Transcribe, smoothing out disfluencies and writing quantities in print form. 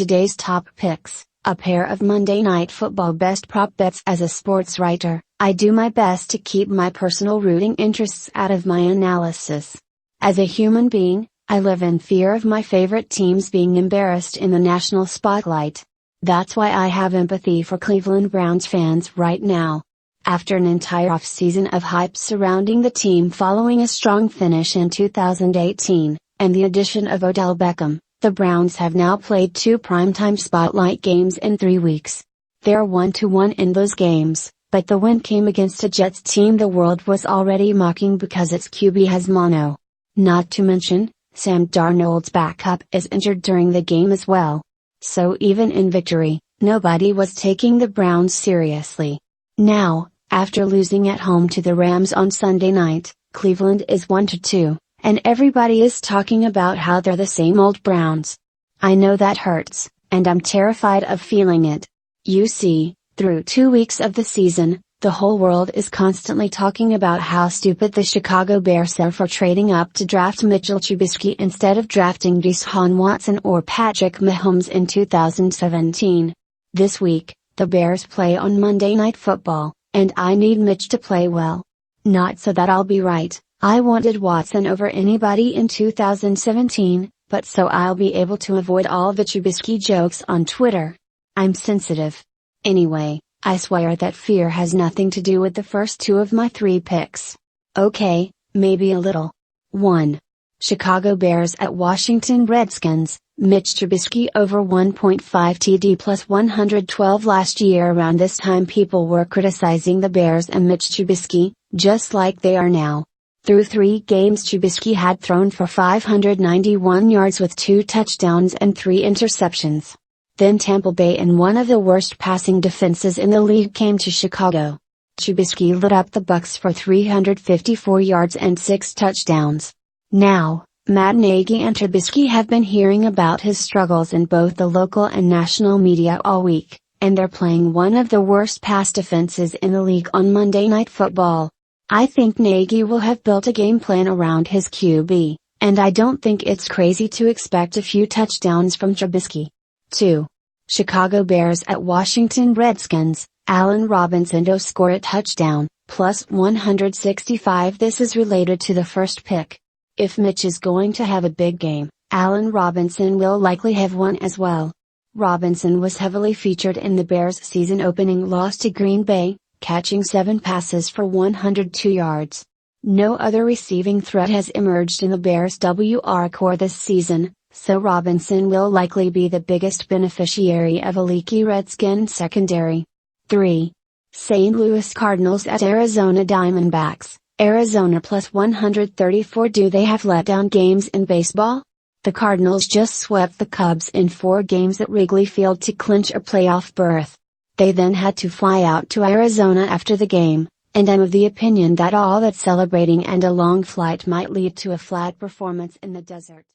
Today's top picks, a pair of Monday Night Football best prop bets. As a sports writer, I do my best to keep my personal rooting interests out of my analysis. As a human being, I live in fear of my favorite teams being embarrassed in the national spotlight. That's why I have empathy for Cleveland Browns fans right now. After an entire offseason of hype surrounding the team following a strong finish in 2018, and the addition of Odell Beckham, the Browns have now played 2 primetime spotlight games in 3 weeks. They're 1-1 in those games, but the win came against a Jets team the world was already mocking because its QB has mono. Not to mention, Sam Darnold's backup is injured during the game as well. So even in victory, nobody was taking the Browns seriously. Now, after losing at home to the Rams on Sunday night, Cleveland is 1-2, and everybody is talking about how they're the same old Browns. I know that hurts, and I'm terrified of feeling it. You see, through 2 weeks of the season, the whole world is constantly talking about how stupid the Chicago Bears are for trading up to draft Mitch Trubisky instead of drafting Deshaun Watson or Patrick Mahomes in 2017. This week, the Bears play on Monday Night Football, and I need Mitch to play well. Not so that I'll be right, I wanted Watson over anybody in 2017, but so I'll be able to avoid all the Trubisky jokes on Twitter. I'm sensitive. Anyway, I swear that fear has nothing to do with the first 2 of my 3 picks. Okay, maybe a little. 1. Chicago Bears at Washington Redskins, Mitch Trubisky over 1.5 TD plus 112. Last year around this time people were criticizing the Bears and Mitch Trubisky, just like they are now. Through 3 games Trubisky had thrown for 591 yards with 2 touchdowns and 3 interceptions. Then Tampa Bay and one of the worst passing defenses in the league came to Chicago. Trubisky lit up the Bucs for 354 yards and 6 touchdowns. Now, Matt Nagy and Trubisky have been hearing about his struggles in both the local and national media all week, and they're playing one of the worst pass defenses in the league on Monday Night Football. I think Nagy will have built a game plan around his QB, and I don't think it's crazy to expect a few touchdowns from Trubisky. 2. Chicago Bears at Washington Redskins, Allen Robinson to score a touchdown, plus 165. This is related to the first pick. If Mitch is going to have a big game, Allen Robinson will likely have one as well. Robinson was heavily featured in the Bears' season-opening loss to Green Bay, catching 7 passes for 102 yards. No other receiving threat has emerged in the Bears' WR core this season, so Robinson will likely be the biggest beneficiary of a leaky Redskin secondary. 3. St. Louis Cardinals at Arizona Diamondbacks, Arizona plus 134. Do they have letdown games in baseball? The Cardinals just swept the Cubs in 4 games at Wrigley Field to clinch a playoff berth. They then had to fly out to Arizona after the game, and I'm of the opinion that all that celebrating and a long flight might lead to a flat performance in the desert.